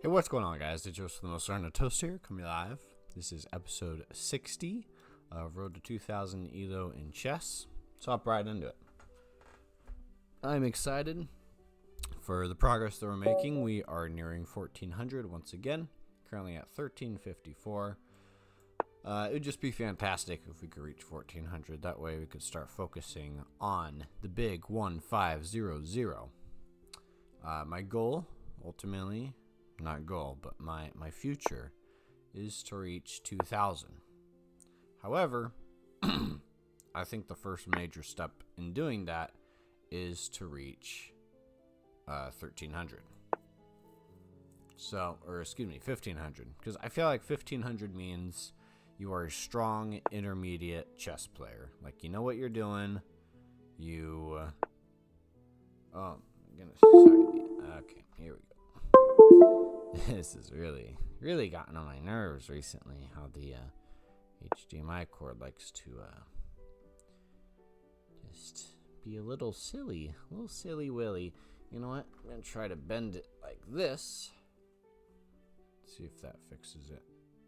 Hey, what's going on, guys? It's Joseph the Most Learned Toast here, coming live. This is episode 60 of Road to 2000 ELO in chess. So hop right into it. I'm excited for the progress that we're making. We are nearing 1400 once again, currently at 1354. It would just be fantastic if we could reach 1400. That way we could start focusing on the big 1500. My goal, ultimately, not goal, but my future is to reach 2000. However, I think the first major step in doing that is to reach 1300. So, or excuse me, 1500. Because I feel like 1500 means you are a strong intermediate chess player. Like, you know what you're doing. You, oh, my goodness, sorry. Okay, here we go. This has really gotten on my nerves recently, how the HDMI cord likes to just be a little silly willy. You know what? I'm going to try to bend it like this. See if that fixes it.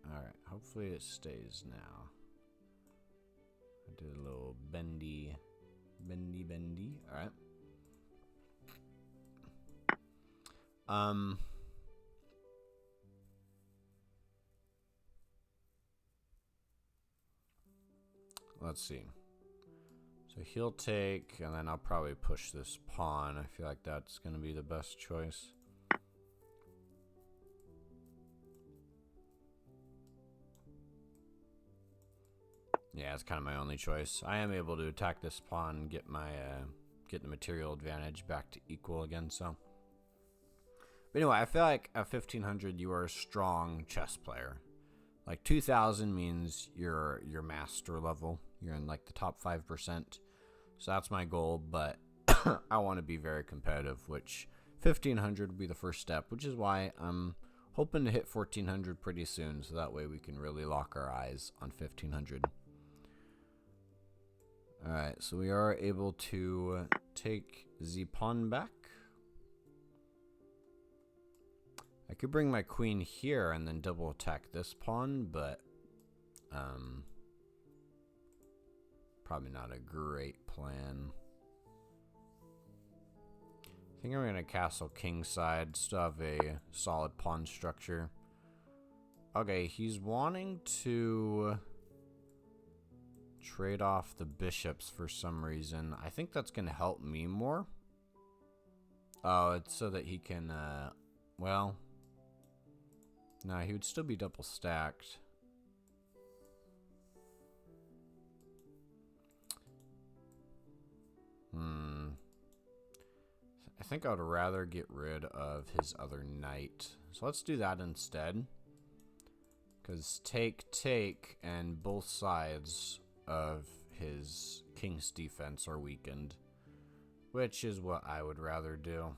Alright, hopefully it stays now. I did a little bendy. Alright. Let's see. So he'll take, and then I'll probably push this pawn. I feel like that's going to be the best choice. Yeah, it's kind of my only choice. I am able to attack this pawn and get my get the material advantage back to equal again. So, but anyway, I feel like at 1500 you are a strong chess player. Like 2000 means you're master level. You're in like the top 5%. So that's my goal, but I want to be very competitive, which 1500 would be the first step, which is why I'm hoping to hit 1400 pretty soon, so that way we can really lock our eyes on 1500. Alright, so we are able to take the pawn back. I could bring my queen here and then double attack this pawn, but probably not a great plan. I think I'm going to castle kingside, still have a solid pawn structure. Okay, he's wanting to trade off the bishops for some reason. I think that's going to help me more. Oh, it's so that he can, well, no, he would still be double stacked. I think I would rather get rid of his other knight. So let's do that instead. Because take, and both sides of his king's defense are weakened. Which is what I would rather do.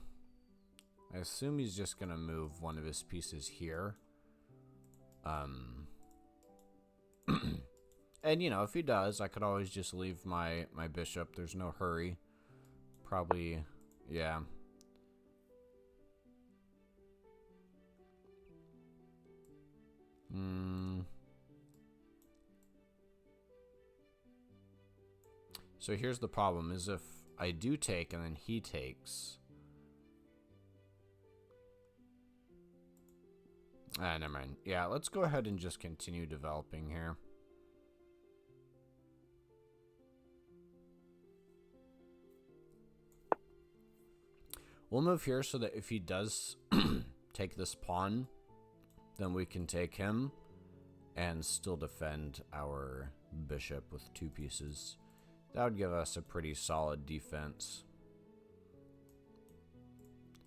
I assume he's just going to move one of his pieces here. And, you know, if he does, I could always just leave my bishop. There's no hurry. Probably, yeah. So here's the problem, is if I do take and then he takes. Never mind. Yeah, let's go ahead and just continue developing here. We'll move here so that if he does take this pawn, then we can take him and still defend our bishop with two pieces. That would give us a pretty solid defense.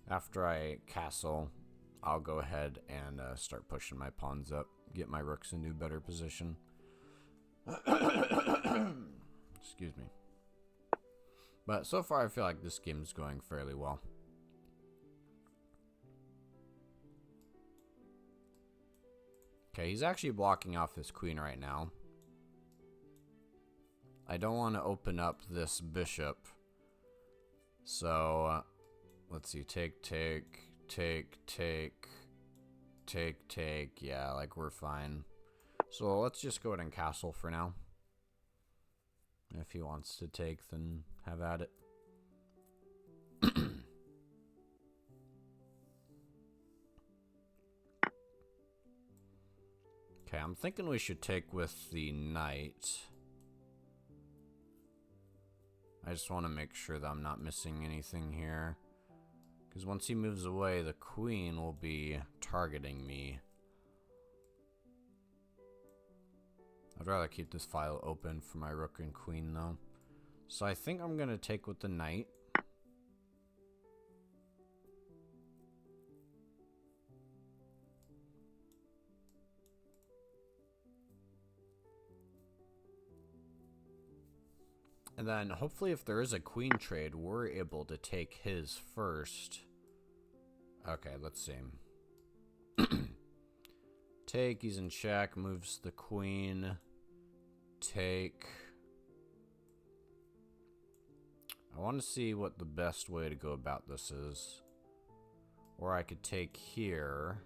After I castle, I'll go ahead and start pushing my pawns up, get my rooks into a better position. Excuse me. But so far I feel like this game is going fairly well. Okay, he's actually blocking off his queen right now. I don't want to open up this bishop. So, let's see. Take. take. Yeah, like, we're fine. So let's just go ahead and castle for now. If he wants to take, then have at it. Okay, I'm thinking we should take with the knight. I just want to make sure that I'm not missing anything here. Because once he moves away, the queen will be targeting me. I'd rather keep this file open for my rook and queen, though. So I think I'm going to take with the knight. And then hopefully if there is a queen trade, we're able to take his first. Okay, let's see. Take, he's in check, moves the queen. Take. I want to see what the best way to go about this is. Or I could take here.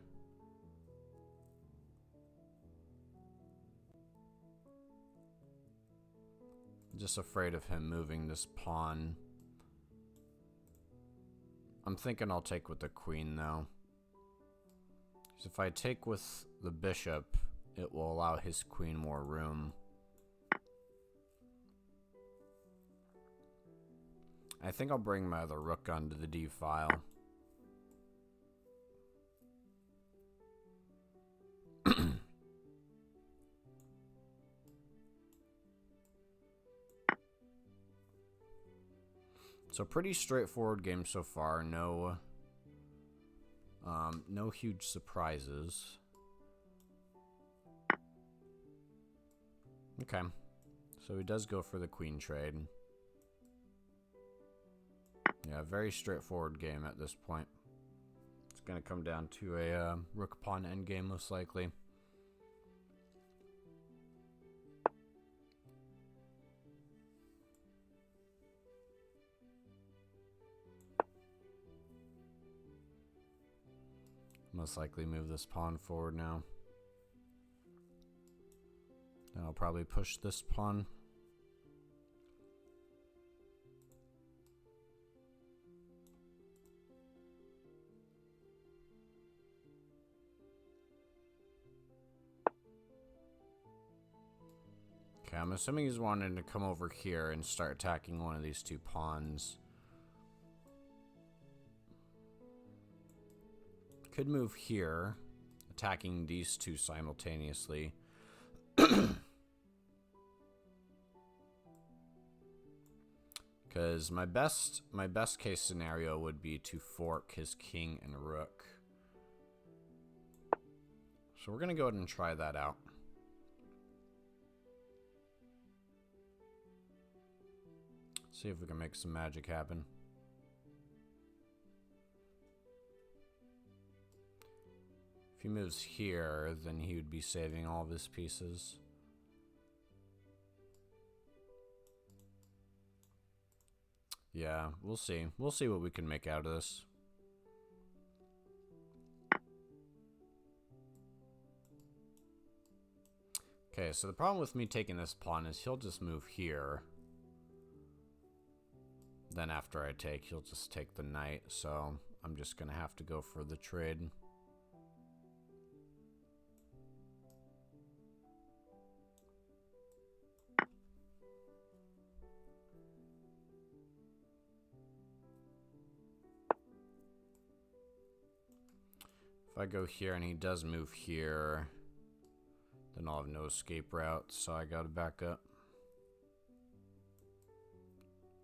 I'm just afraid of him moving this pawn. I'm thinking I'll take with the queen, though. Because if I take with the bishop, it will allow his queen more room. I think I'll bring my other rook onto the d file. So pretty straightforward game so far. No huge surprises. Okay, so he does go for the queen trade. Yeah, very straightforward game at this point. It's going to come down to a rook pawn endgame most likely. Most likely move this pawn forward now. Then I'll probably push this pawn. Okay, I'm assuming he's wanting to come over here and start attacking one of these two pawns. Could move here, attacking these two simultaneously. Because my best case scenario would be to fork his king and rook. So we're going to go ahead and try that out. See if we can make some magic happen. If he moves here, then he would be saving all of his pieces. Yeah, we'll see. We'll see what we can make out of this. Okay, so the problem with me taking this pawn is he'll just move here. Then after I take, he'll just take the knight, so I'm just going to have to go for the trade. If I go here and he does move here, then I'll have no escape route, so I gotta back up.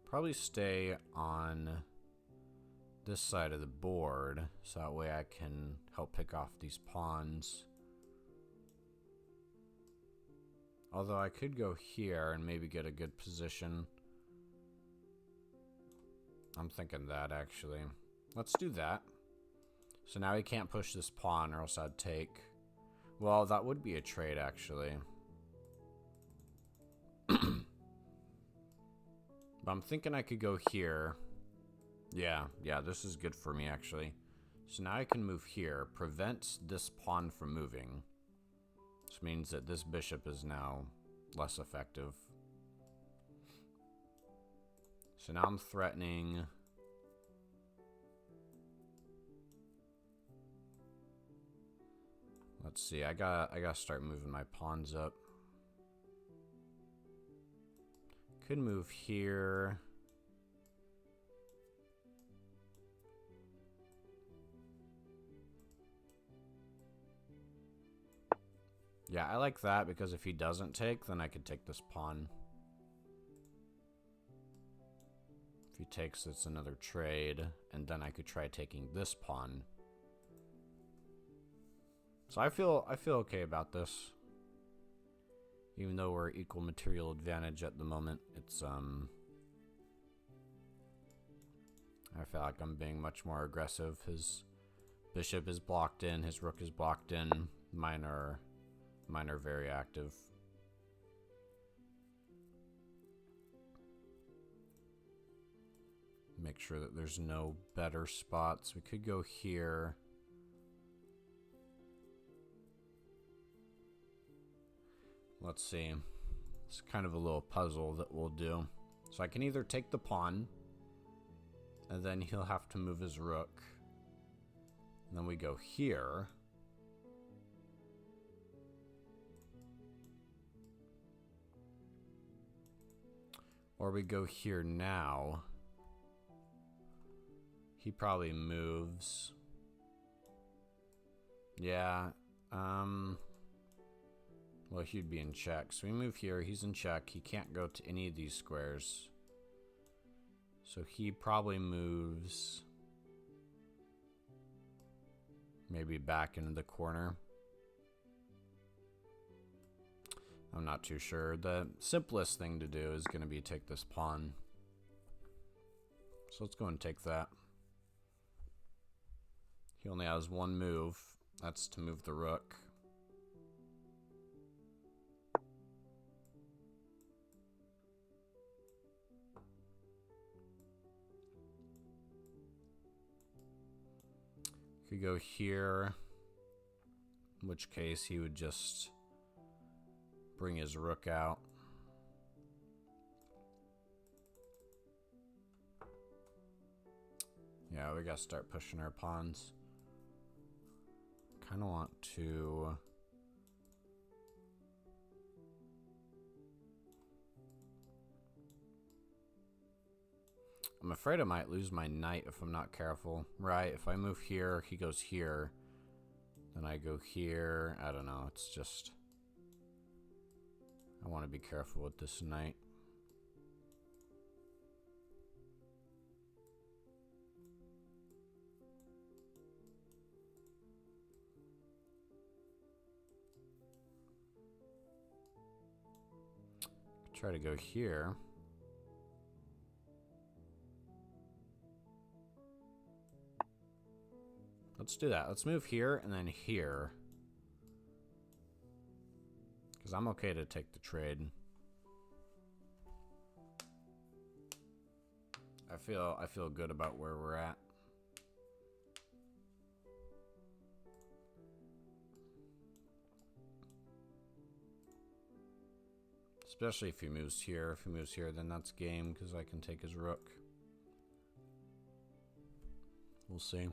Probably stay on this side of the board, so that way I can help pick off these pawns. Although I could go here and maybe get a good position. I'm thinking that, actually. Let's do that. So now he can't push this pawn or else I'd take. Well, that would be a trade, actually. But I'm thinking I could go here. Yeah, this is good for me, actually. So now I can move here. Prevents this pawn from moving. Which means that this bishop is now less effective. So now I'm threatening. Let's see. I gotta start moving my pawns up. Could move here. Yeah, I like that because if he doesn't take, then I could take this pawn. If he takes, it's another trade, and then I could try taking this pawn. So I feel okay about this. Even though we're equal material advantage at the moment, it's I feel like I'm being much more aggressive. His bishop is blocked in, his rook is blocked in. Mine are very active. Make sure that there's no better spots. We could go here. Let's see. It's kind of a little puzzle that we'll do. So I can either take the pawn, and then he'll have to move his rook. And then we go here. Or we go here now. He probably moves. Yeah. Well, he'd be in check. So we move here. He's in check. He can't go to any of these squares. So he probably moves maybe back into the corner. I'm not too sure. The simplest thing to do is going to be take this pawn. So let's go and take that. He only has one move. That's to move the rook. Could go here, in which case he would just bring his rook out. Yeah, we gotta start pushing our pawns. Kind of want to... I'm afraid I might lose my knight if I'm not careful. Right, if I move here, he goes here. Then I go here. I don't know, it's just... I want to be careful with this knight. Try to go here. Let's do that. Let's move here and then here. Because I'm okay to take the trade. I feel good about where we're at. Especially if he moves here. If he moves here, then that's game because I can take his rook. We'll see.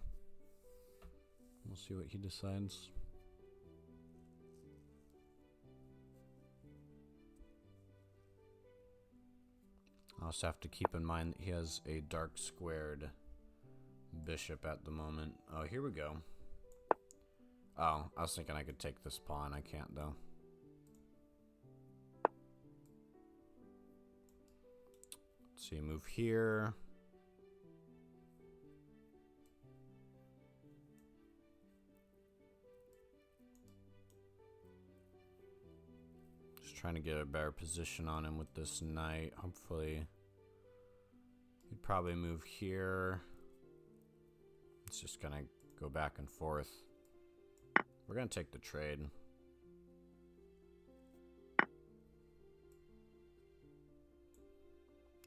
We'll see what he decides. I also have to keep in mind that he has a dark squared bishop at the moment. Oh, here we go. Oh, I was thinking I could take this pawn. I can't, though. Let's see, move here. Just trying to get a better position on him with this knight. Hopefully, he'd probably move here. It's just gonna go back and forth. We're gonna take the trade.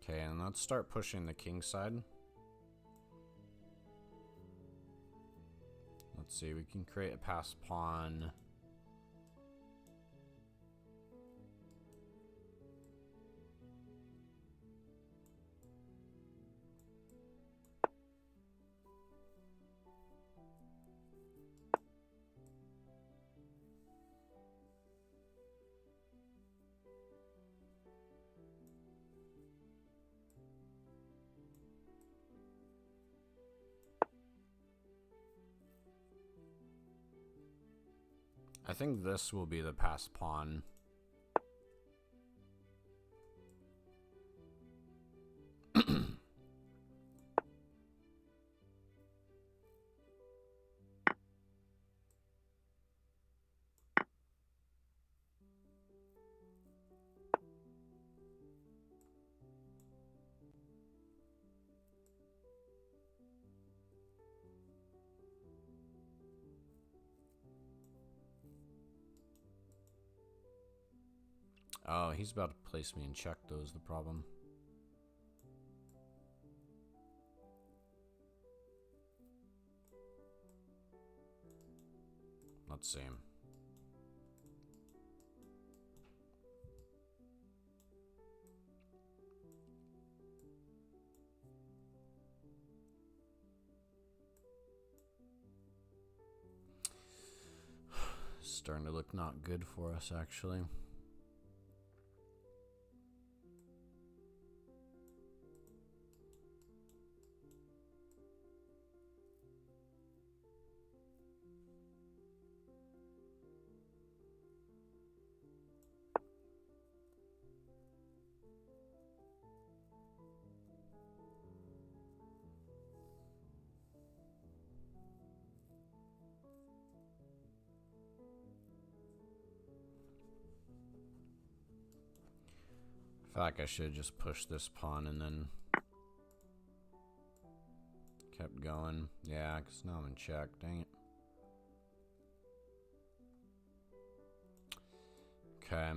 Okay, and let's start pushing the king side. Let's see, we can create a pass pawn. I think this will be the pass pawn. Oh, he's about to place me in check, though, is the problem. Let's see. Starting to look not good for us, actually. I feel like I should have just pushed this pawn and then kept going. Yeah, because now I'm in check. Dang it. Okay.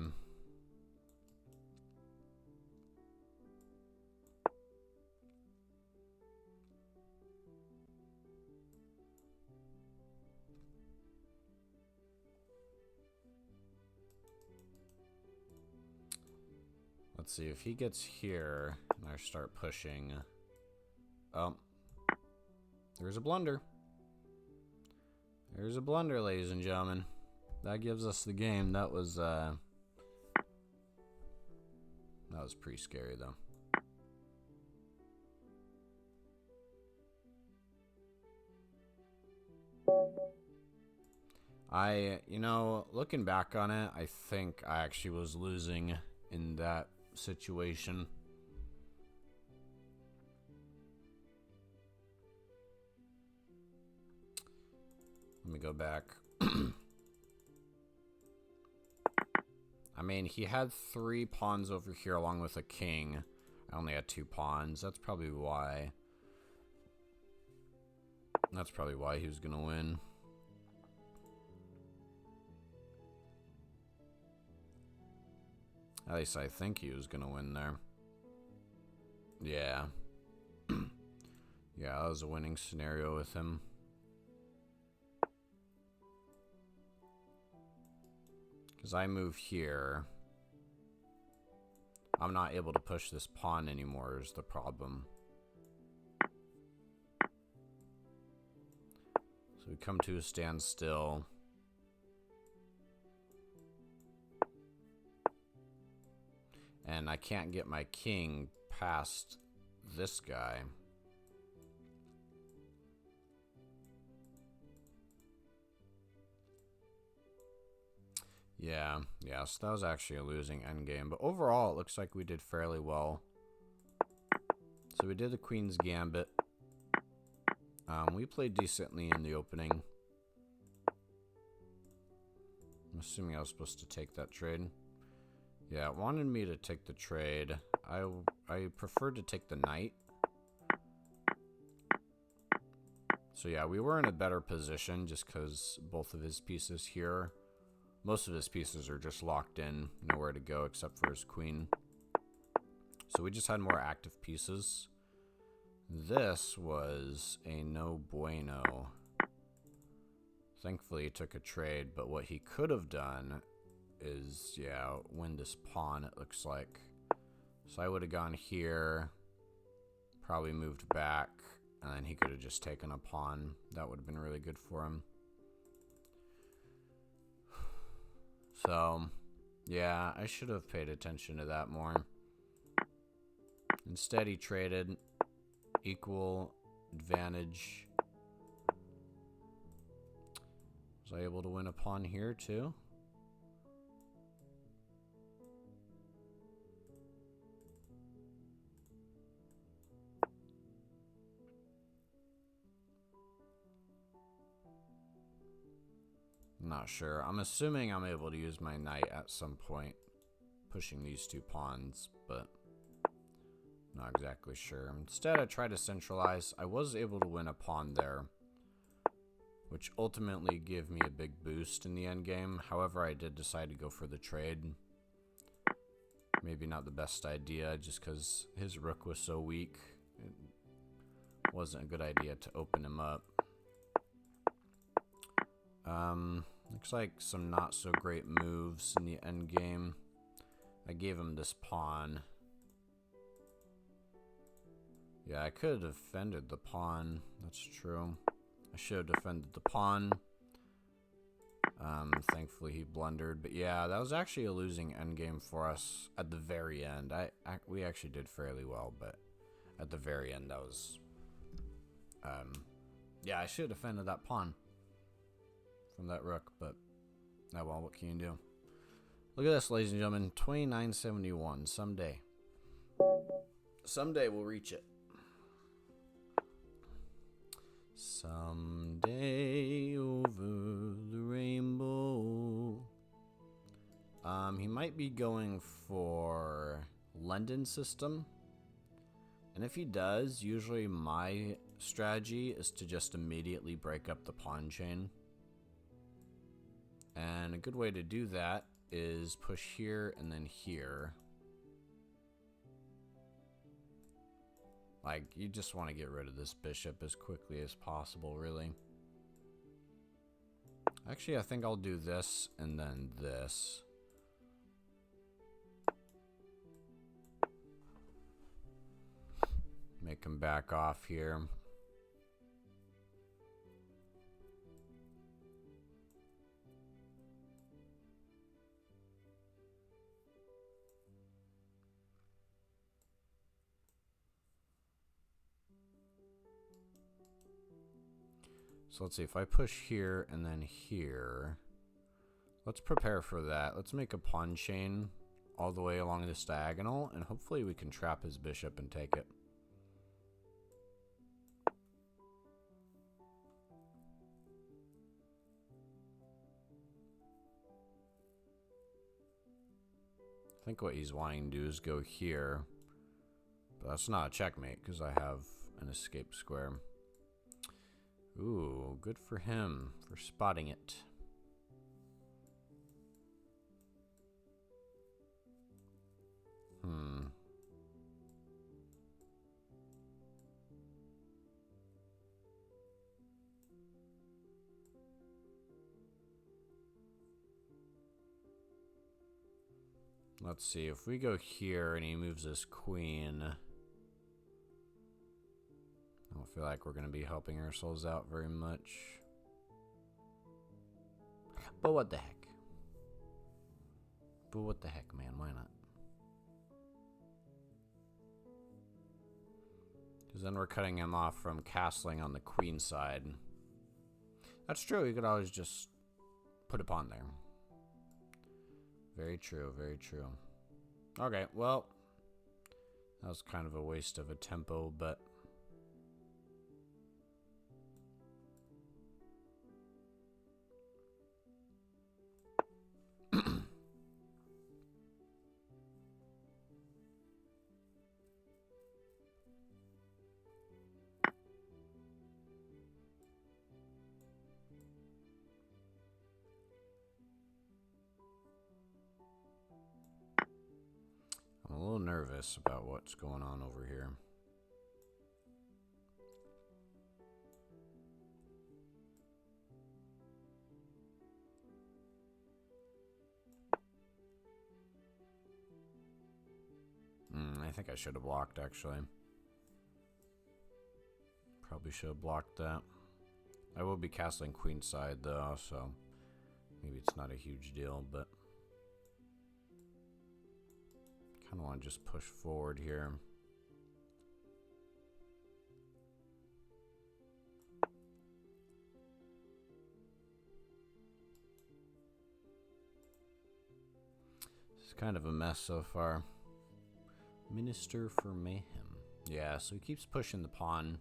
Let's see, if he gets here and I start pushing. Oh. There's a blunder. There's a blunder, ladies and gentlemen. That gives us the game. That was pretty scary, though. You know, looking back on it, I think I actually was losing in that situation. Let me go back. I mean, he had 3 pawns over here along with a king. I only had 2 pawns. That's probably why. That's probably why he was gonna win. At least I think he was gonna win there. Yeah. Yeah, that was a winning scenario with him. Because I move here. I'm not able to push this pawn anymore is the problem. So we come to a standstill. And I can't get my king past this guy. Yeah, so that was actually a losing endgame. But overall, it looks like we did fairly well. So we did the Queen's Gambit. We played decently in the opening. I'm assuming I was supposed to take that trade. Yeah, it wanted me to take the trade. I preferred to take the knight. So yeah, we were in a better position just because both of his pieces here, most of his pieces are just locked in, nowhere to go except for his queen. So we just had more active pieces. This was a no bueno. Thankfully, he took a trade, but what he could have done is, yeah, win this pawn, it looks like. So I would have gone here, probably moved back, and then he could have just taken a pawn. That would have been really good for him. So, yeah, I should have paid attention to that more. Instead, he traded equal advantage. Was I able to win a pawn here too? Not sure. I'm assuming I'm able to use my knight at some point, pushing these two pawns, but not exactly sure. Instead, I tried to centralize. I was able to win a pawn there, which ultimately gave me a big boost in the endgame. However, I did decide to go for the trade. Maybe not the best idea, just because his rook was so weak. It wasn't a good idea to open him up. Looks like some not so great moves in the endgame. I gave him this pawn. Yeah, I could have defended the pawn. That's true. I should have defended the pawn. Thankfully he blundered. But yeah, that was actually a losing endgame for us at the very end. We actually did fairly well, but at the very end that was... yeah, I should have defended that pawn from that rook, but oh well, what can you do? Look at this, ladies and gentlemen. 2971. Someday. Someday we'll reach it. Someday over the rainbow. He might be going for London system. And if he does, usually my strategy is to just immediately break up the pawn chain. And a good way to do that is push here and then here. Like, you just want to get rid of this bishop as quickly as possible, really. Actually, I think I'll do this and then this. Make him back off here. So let's see, if I push here and then here, let's prepare for that. Let's make a pawn chain all the way along this diagonal, and hopefully we can trap his bishop and take it. I think what he's wanting to do is go here, but that's not a checkmate because I have an escape square. Ooh, good for him for spotting it. Let's see, if we go here and he moves his queen, I don't feel like we're going to be helping ourselves out very much. But what the heck? But what the heck, man? Why not? Because then we're cutting him off from castling on the queen side. That's true. You could always just put a pawn there. Very true. Very true. Okay, well, that was kind of a waste of a tempo, but... I'm a little nervous about what's going on over here. think I should have blocked, actually. Probably should have blocked that. I will be castling queenside, though, so maybe it's not a huge deal, but kind of want to just push forward here. It's kind of a mess so far. Minister for Mayhem. Yeah, so he keeps pushing the pawn.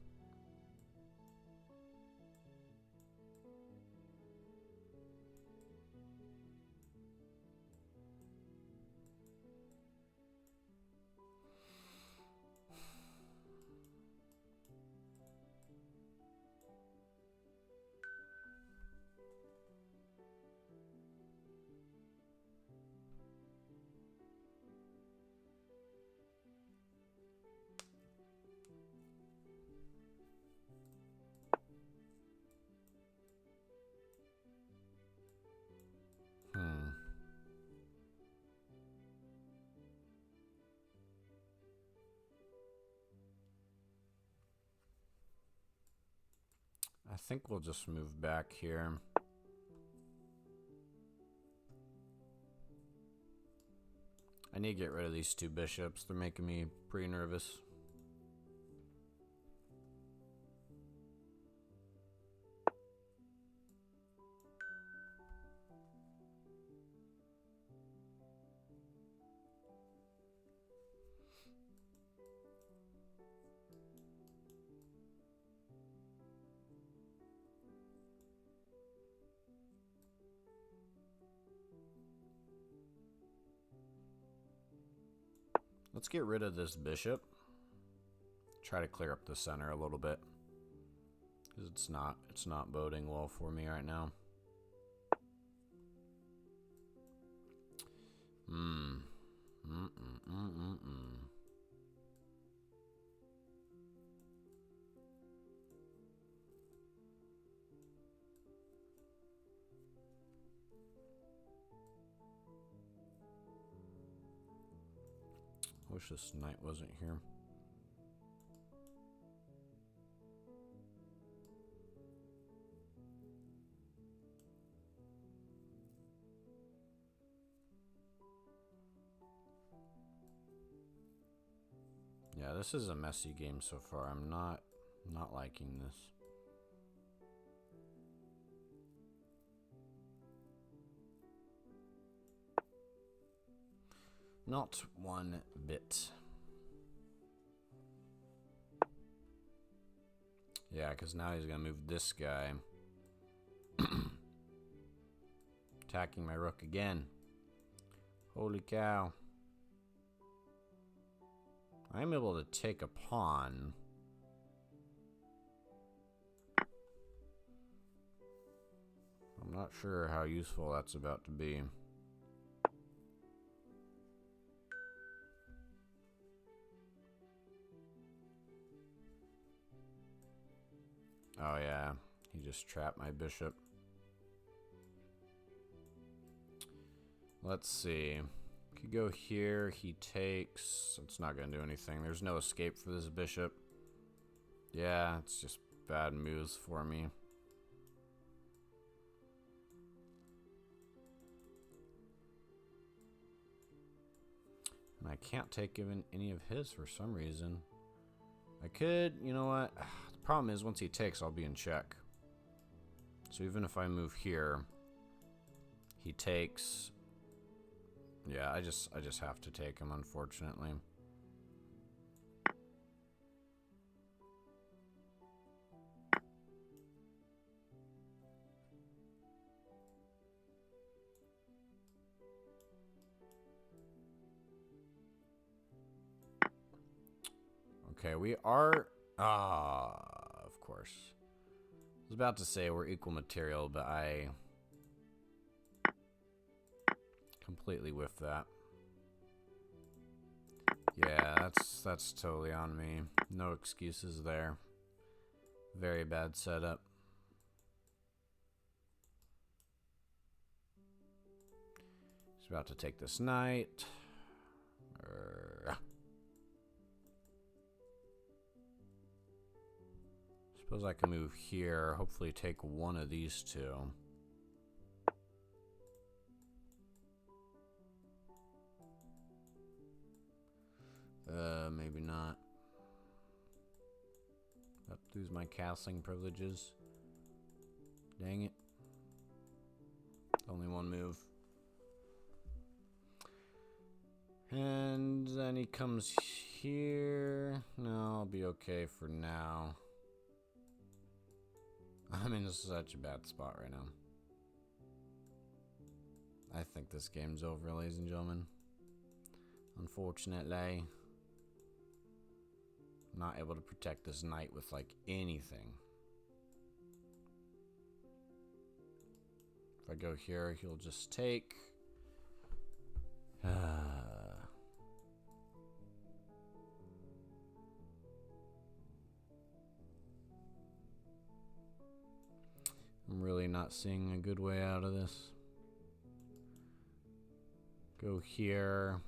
I think we'll just move back here. I need to get rid of these two bishops. They're making me pretty nervous. Let's get rid of this bishop. Try to clear up the center a little bit, because it's not boding well for me right now. Wish this knight wasn't here. Yeah, this is a messy game so far. I'm not liking this. Not one bit. Yeah, because now he's going to move this guy. Attacking my rook again. Holy cow. I'm able to take a pawn. I'm not sure how useful that's about to be. Oh yeah, he just trapped my bishop. Let's see. Could go here, he takes. It's not gonna do anything. There's no escape for this bishop. Yeah, it's just bad moves for me. And I can't take even any of his for some reason. I could, you know what? The problem is once he takes, I'll be in check. So even if I move here, he takes. Yeah, I just have to take him, unfortunately. Okay, we are... of course. I was about to say we're equal material, but I completely whiffed that. Yeah, that's totally on me. No excuses there. Very bad setup. He's about to take this knight. Suppose I can move here, hopefully take one of these two. Maybe not. I'll lose my castling privileges. Dang it. Only one move. And then he comes here. No, I'll be okay for now. I'm in such a bad spot right now. I think this game's over, ladies and gentlemen. Unfortunately, I'm not able to protect this knight with like anything. If I go here, he'll just take. I'm really not seeing a good way out of this. Go here.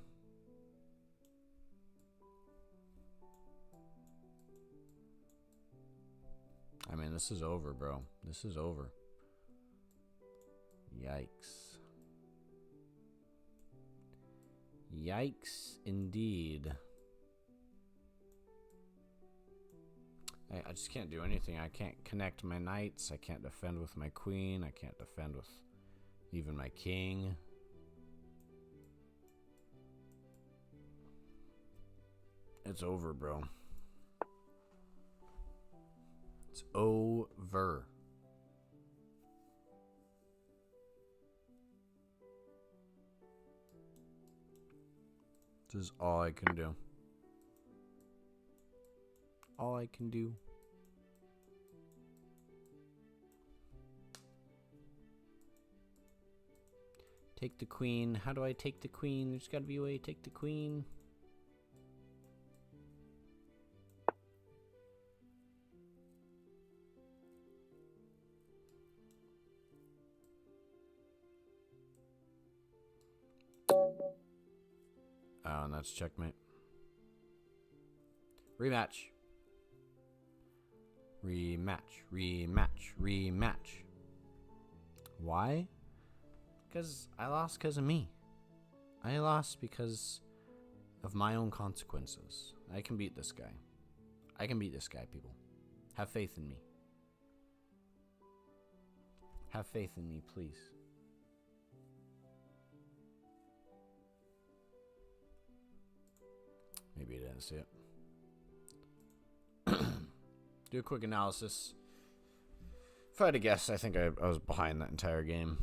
I mean, this is over, bro. This is over. Yikes. Yikes, indeed. I just can't do anything. I can't connect my knights. I can't defend with my queen. I can't defend with even my king. It's over, bro. It's over. This is all I can do. All I can do. Take the queen. How do I take the queen? There's gotta be a way to take the queen. Oh, and that's checkmate. Rematch. Rematch. Rematch. Rematch. Why? Because I lost because of me. I lost because of my own consequences. I can beat this guy. I can beat this guy, people. Have faith in me. Have faith in me, please. Maybe you didn't see it. Do a quick analysis. If I had to guess, I think I was behind that entire game.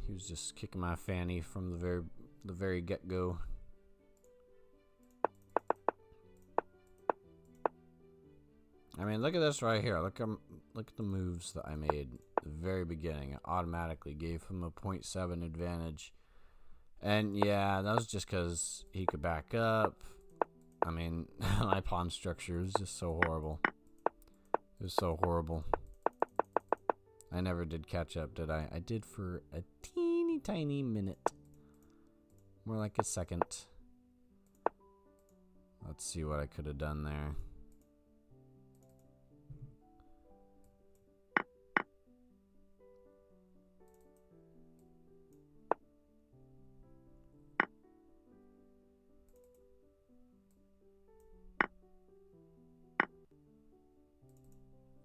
He was just kicking my fanny from the very get-go. I mean, look at this right here. Look at the moves that I made at the very beginning. It automatically gave him a 0.7 advantage. And yeah, that was just because he could back up. I mean, my pawn structure is just so horrible. It was so horrible. I never did catch up, did I? I did for a teeny tiny minute. More like a second. Let's see what I could have done there.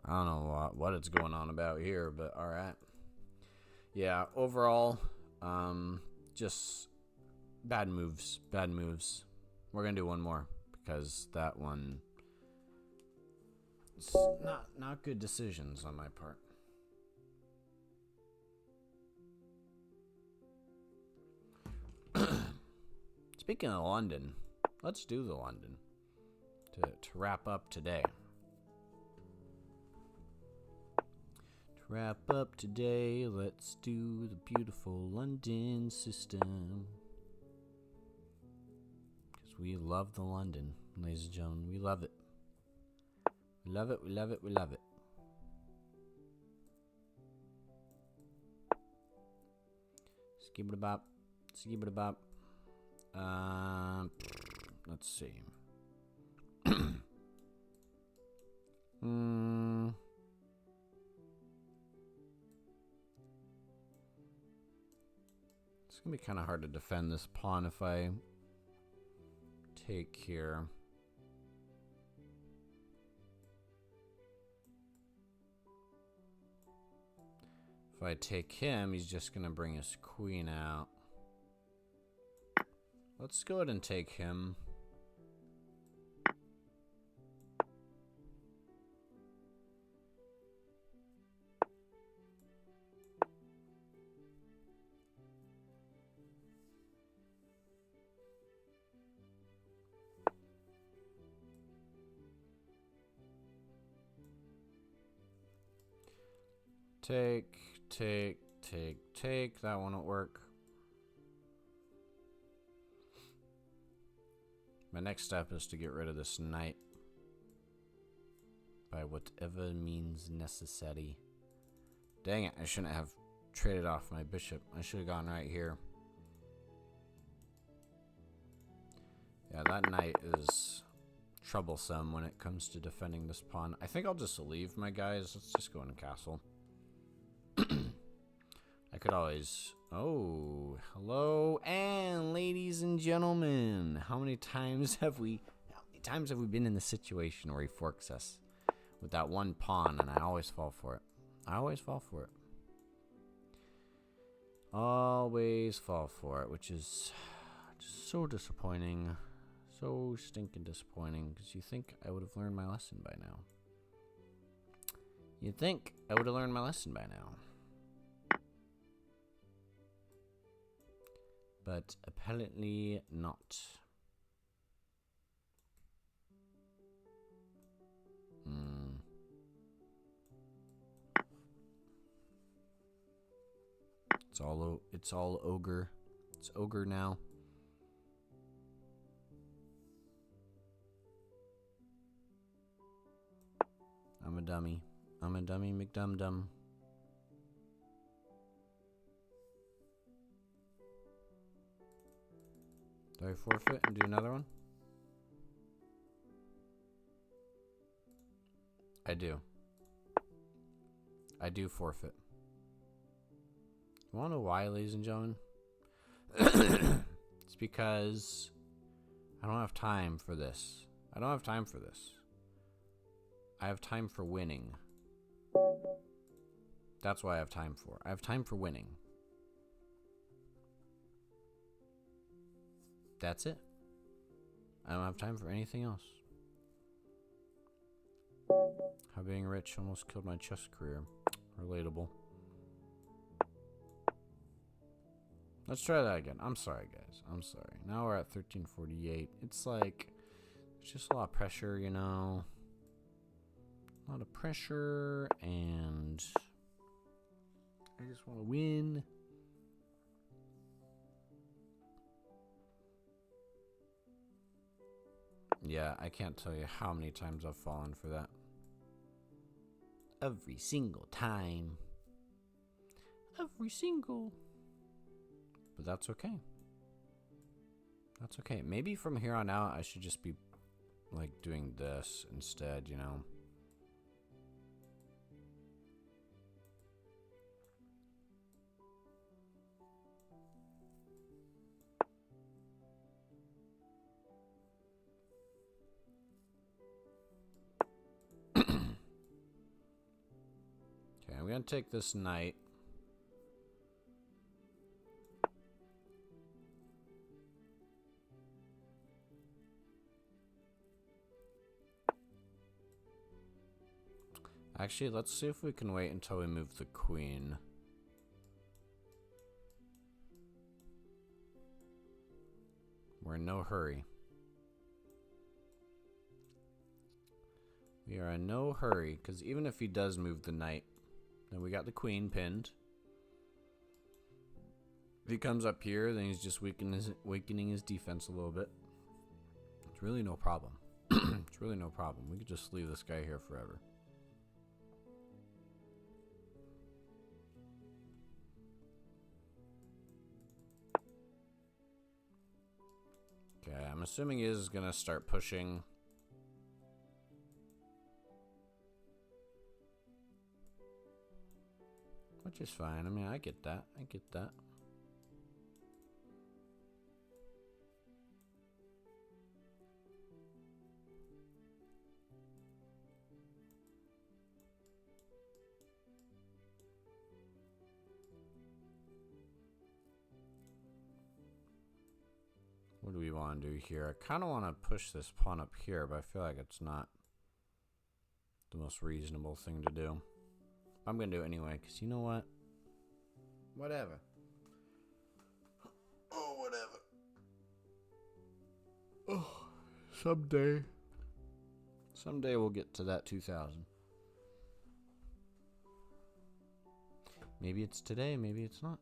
I don't know what it's going on about here, but alright. Yeah, overall, just bad moves. Bad moves. We're going to do one more, because that one... It's not good decisions on my part. Speaking of London, let's do the London to wrap up today. Wrap up today, let's do the beautiful London system. Because we love the London, ladies and gentlemen. We love it. We love it, we love it, we love it. Skibidi-bop, skibidi-bop. Let's see. It's going to be kind of hard to defend this pawn if I take here. If I take him, he's just going to bring his queen out. Let's go ahead and take him. Take. That won't work. My next step is to get rid of this knight by whatever means necessary. Dang it, I shouldn't have traded off my bishop. I should have gone right here. Yeah, that knight is troublesome when it comes to defending this pawn. I think I'll just leave my guys. Let's just go in a castle. I could always... Oh, hello, and ladies and gentlemen, how many times have we been in the situation where he forks us with that one pawn, and I always fall for it. Always fall for it, which is just so disappointing, so stinking disappointing, because you think I would have learned my lesson by now. You'd think I would have learned my lesson by now. But apparently not. It's all ogre. It's ogre now. I'm a dummy. I'm a dummy McDum-dum. Do I forfeit and do another one? I do. I do forfeit. You want to know why, ladies and gentlemen? It's because I don't have time for this. I don't have time for this. I have time for winning. That's what I have time for. I have time for winning. That's it. I don't have time for anything else. How being rich almost killed my chess career. Relatable. Let's try that again. I'm sorry, guys. I'm sorry. Now we're at 1348. It's like, it's just a lot of pressure, you know. A lot of pressure, and I just want to win. Yeah, I can't tell you how many times I've fallen for that. Every single time. Every single. But that's okay. That's okay. Maybe from here on out, I should just be, like, doing this instead, you know? Okay, I'm gonna take this knight. Actually, let's see if we can wait until we move the queen. We're in no hurry. We are in no hurry, because even if he does move the knight, then we got the queen pinned. If he comes up here, then he's just weakening his defense a little bit. It's really no problem. It's really no problem. We could just leave this guy here forever. Okay, I'm assuming he is going to start pushing. Which is fine. I mean, I get that. I get that. want to do here. I kind of want to push this pawn up here, but I feel like it's not the most reasonable thing to do. I'm going to do it anyway, because you know what? Whatever. Oh, whatever. Oh, someday. Someday we'll get to that 2,000. Maybe it's today, maybe it's not.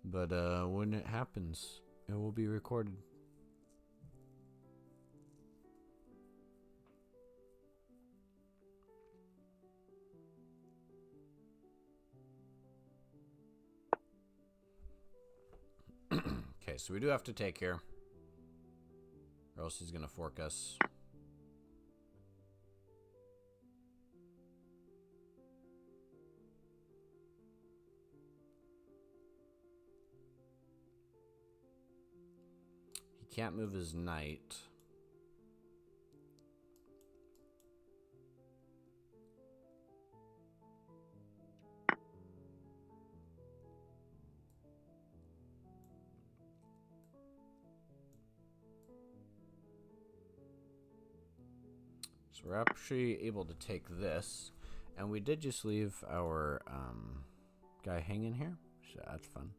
But when it happens, it will be recorded. Okay, so we do have to take here, or else he's gonna fork us. He can't move his knight. So we're actually able to take this, and we did just leave our guy hanging here, so that's fun.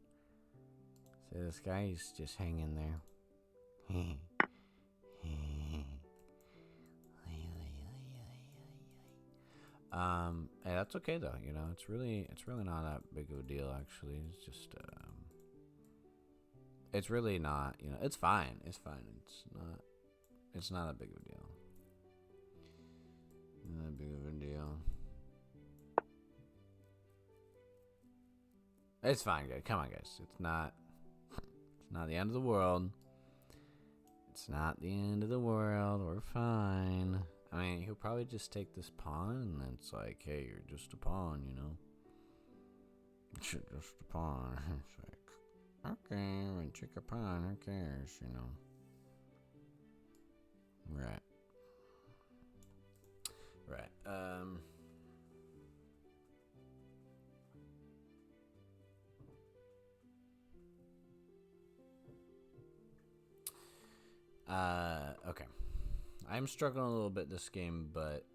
So this guy is just hanging there. Hey, that's okay though. You know, it's really not that big of a deal. Actually, it's just it's really not. You know, it's fine. It's fine. It's not a big of a deal. Not that big of a deal. It's fine, guys. Come on, guys. It's not the end of the world. It's not the end of the world. We're fine. I mean, he'll probably just take this pawn, and then it's like, hey, you're just a pawn, you know? You're just a pawn. It's like, okay, we take a pawn. Who cares, you know? Right. Okay. I'm struggling a little bit this game, but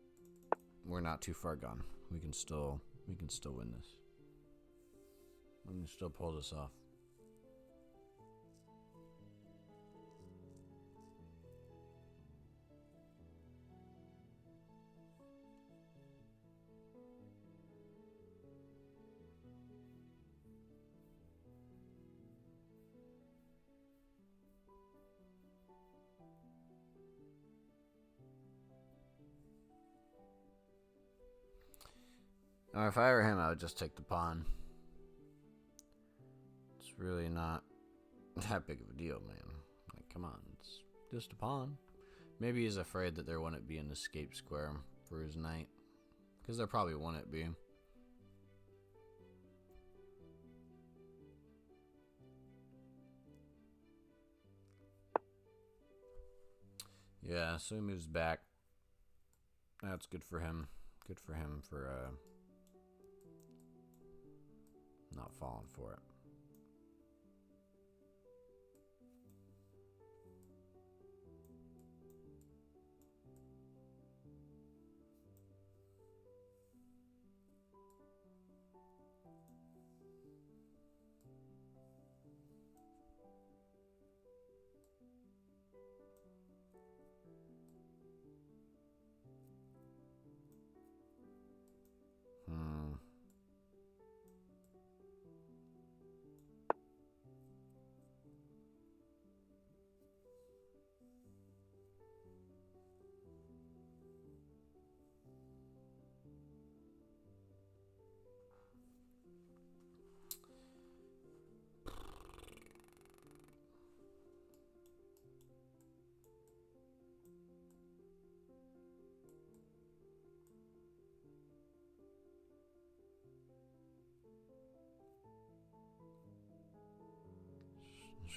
we're not too far gone. We can still win this. We can still pull this off. Or if I were him, I would just take the pawn. It's really not that big of a deal, man. Like, come on, it's just a pawn. Maybe he's afraid that there wouldn't be an escape square for his knight, because there probably wouldn't be. Yeah, so he moves back. That's good for him. Good for him for not falling for it.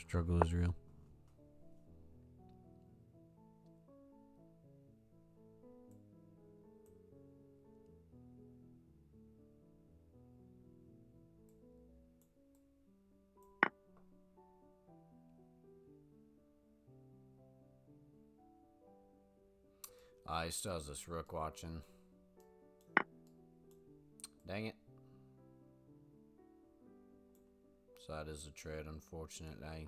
Struggle is real. He still has this rook watching. Dang it. So that is a trade, unfortunately.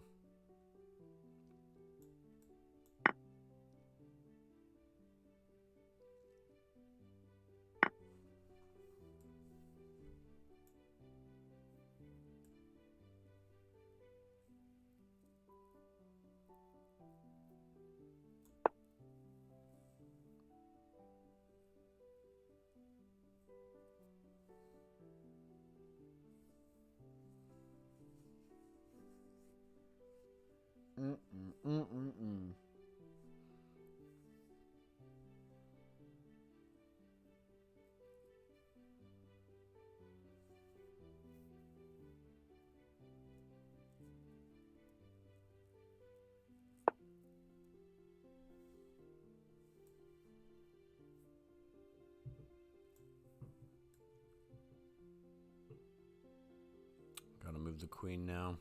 Gotta move the queen now.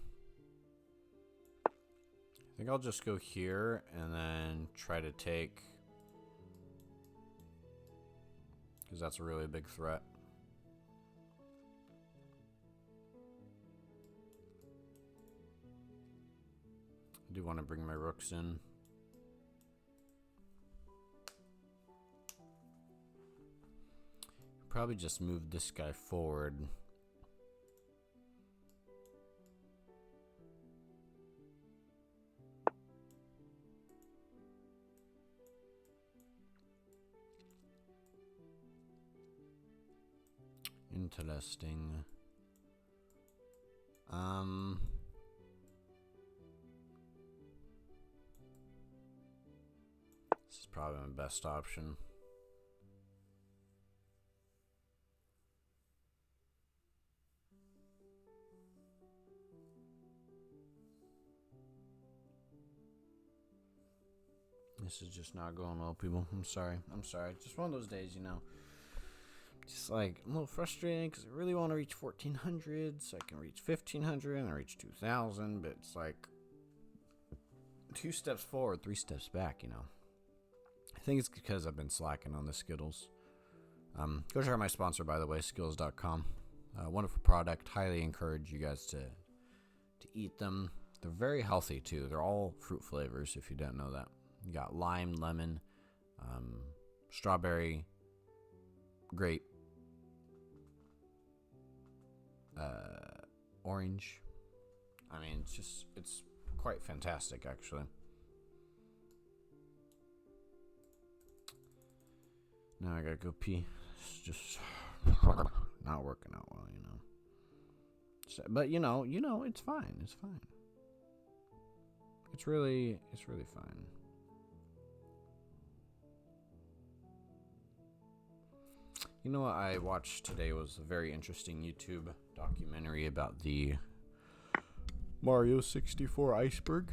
I think I'll just go here and then try to take, because that's a really big threat. I do want to bring my rooks in. Probably just move this guy forward. Interesting. This is probably my best option. This is just not going well, people. I'm sorry. Just one of those days, you know. Just like a little frustrating because I really want to reach 1400, so I can reach 1500 and I reach 2000, but it's like 2 steps forward, 3 steps back, you know. I think it's because I've been slacking on the Skittles. Go check out my sponsor, by the way, Skittles.com. Wonderful product. Highly encourage you guys to eat them. They're very healthy too. They're all fruit flavors, if you didn't know that. You got lime, lemon, strawberry, grape, orange. I mean, it's quite fantastic, actually. Now I gotta go pee. It's just not working out well, you know. So, but you know, it's fine. It's fine. It's really fine. You know what I watched today was a very interesting YouTube documentary about the Mario 64 iceberg.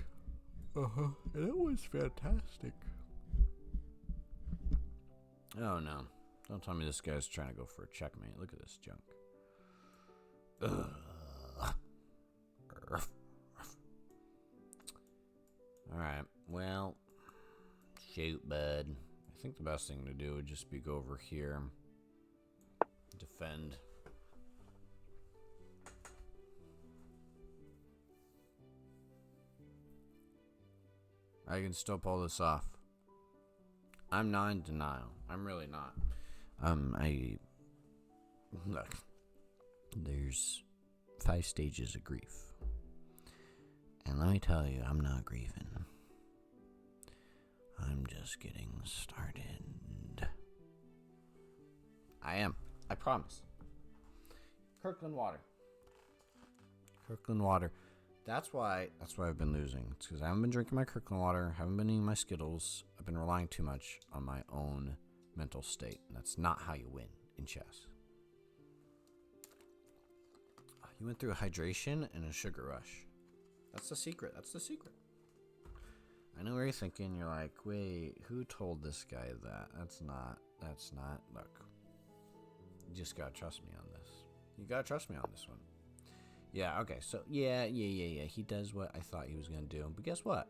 And it was fantastic. Oh no. Don't tell me this guy's trying to go for a checkmate. Look at this junk. Alright, well, shoot, bud. I think the best thing to do would just be go over here. Defend. I can still pull this off. I'm not in denial. I'm really not. Look. There's 5 stages of grief. And let me tell you, I'm not grieving. I'm just getting started. I am. I promise. Kirkland water. That's why I've been losing. It's because I haven't been drinking my Kirkland water, haven't been eating my Skittles. I've been relying too much on my own mental state. And that's not how you win in chess. You went through a hydration and a sugar rush. That's the secret. I know what you're thinking. You're like, wait, who told this guy that? That's not. Look. You just gotta trust me on this. You gotta trust me on this one. Yeah, okay, so, yeah. He does what I thought he was gonna do. But guess what?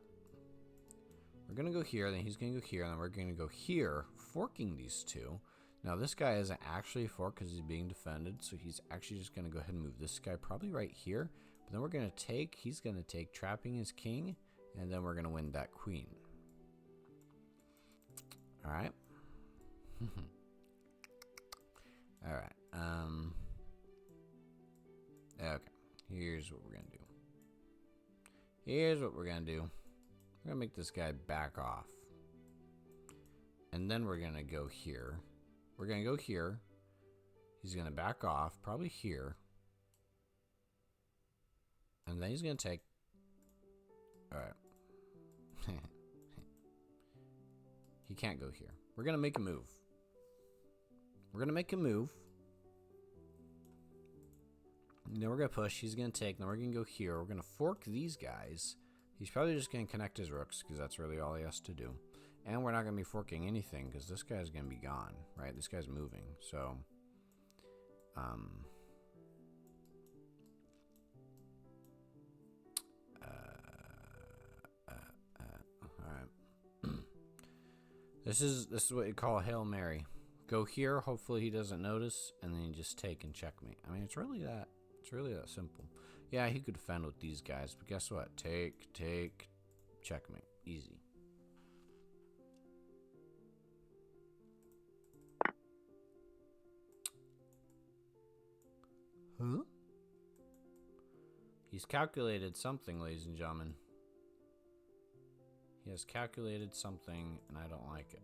We're going to go here, then he's going to go here, and then we're going to go here, forking these two. Now, this guy isn't actually forked because he's being defended, so he's actually just going to go ahead and move this guy probably right here. But then we're going to take, he's going to take, trapping his king, and then we're going to win that queen. All right. All right. Okay. Here's what we're going to do. Here's what we're going to do. We're going to make this guy back off. And then we're going to go here. We're going to go here. He's going to back off, probably here. And then he's going to take... All right. He can't go here. We're going to make a move. We're going to make a move. And then we're going to push. He's going to take. Then we're going to go here. We're going to fork these guys. He's probably just going to connect his rooks because that's really all he has to do. And we're not going to be forking anything because this guy's going to be gone, right? This guy's moving. So, all right. This is what you call a Hail Mary. Go here. Hopefully he doesn't notice, and then you just take and checkmate. I mean, it's really that simple. Yeah, he could defend with these guys, but guess what? Take, checkmate. Easy. Huh? He's calculated something, ladies and gentlemen. He has calculated something, and I don't like it.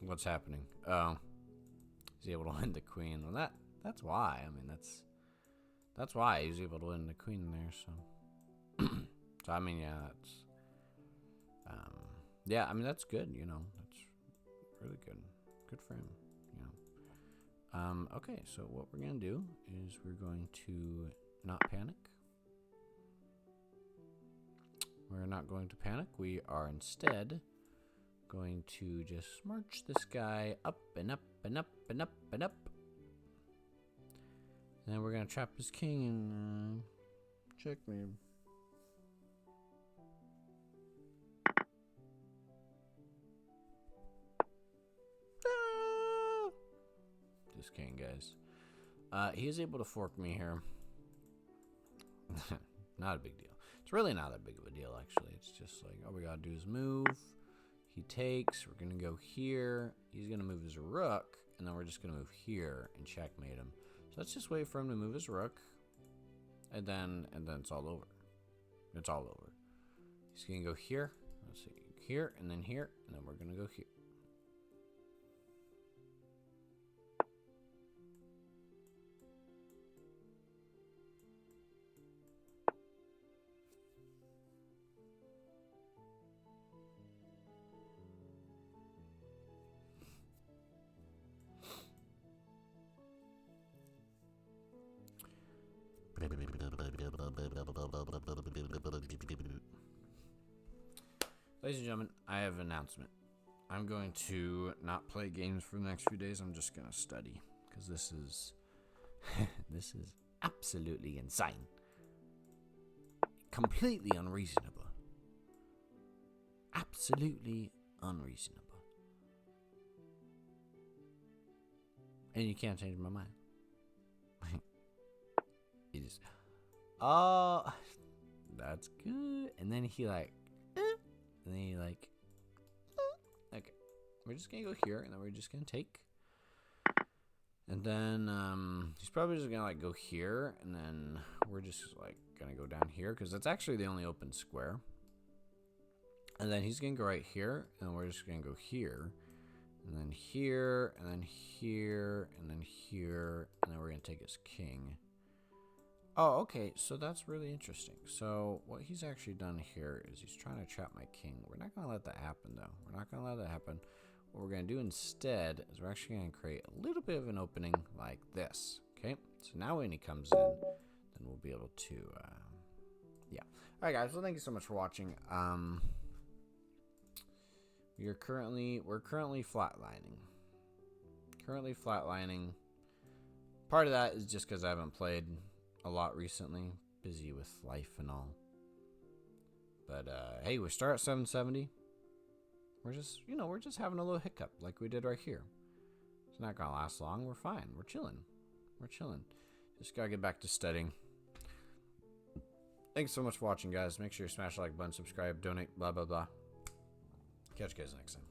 What's happening? Oh, he's able to win the queen. Well, that's why. I mean, that's why he was able to win the queen there. So, so I mean, yeah, that's yeah. I mean, that's good. You know, that's really good. Good for him. You know. Okay, so what we're gonna do is we're going to not panic. We're not going to panic. We are instead going to just march this guy up and up and up and up and up. And then we're going to trap his king and checkmate him. Ah! This king, guys. He is able to fork me here. Not a big deal. It's really not that big of a deal, actually. It's just like, all we got to do is move. He takes. We're going to go here. He's going to move his rook. And then we're just going to move here and checkmate him. So let's just wait for him to move his rook. And then it's all over. It's all over. He's going to go here. Let's see. Here and then here. And then we're going to go here. Ladies and gentlemen, I have an announcement. I'm going to not play games for the next few days. I'm just going to study because this is this is absolutely insane. Completely unreasonable. Absolutely unreasonable. And you can't change my mind. It is. Oh, that's good. And then he like, and then he like, okay. We're just gonna go here, and then we're just gonna take. And then he's probably just gonna like go here, and then we're just like gonna go down here because that's actually the only open square. And then he's gonna go right here, and we're just gonna go here, and then here, and then here, and then here, and then we're gonna take his king. Oh, okay, so that's really interesting. So what he's actually done here is he's trying to trap my king. We're not going to let that happen, though. We're not going to let that happen. What we're going to do instead is we're actually going to create a little bit of an opening like this, okay? So now when he comes in, then we'll be able to, yeah. All right, guys, well, thank you so much for watching. We're currently flatlining. Part of that is just because I haven't played a lot recently. Busy with life and all. But, hey, we start at 770. We're just, we're just having a little hiccup like we did right here. It's not going to last long. We're fine. We're chilling. We're chilling. Just got to get back to studying. Thanks so much for watching, guys. Make sure you smash the like button, subscribe, donate, blah, blah, blah. Catch you guys next time.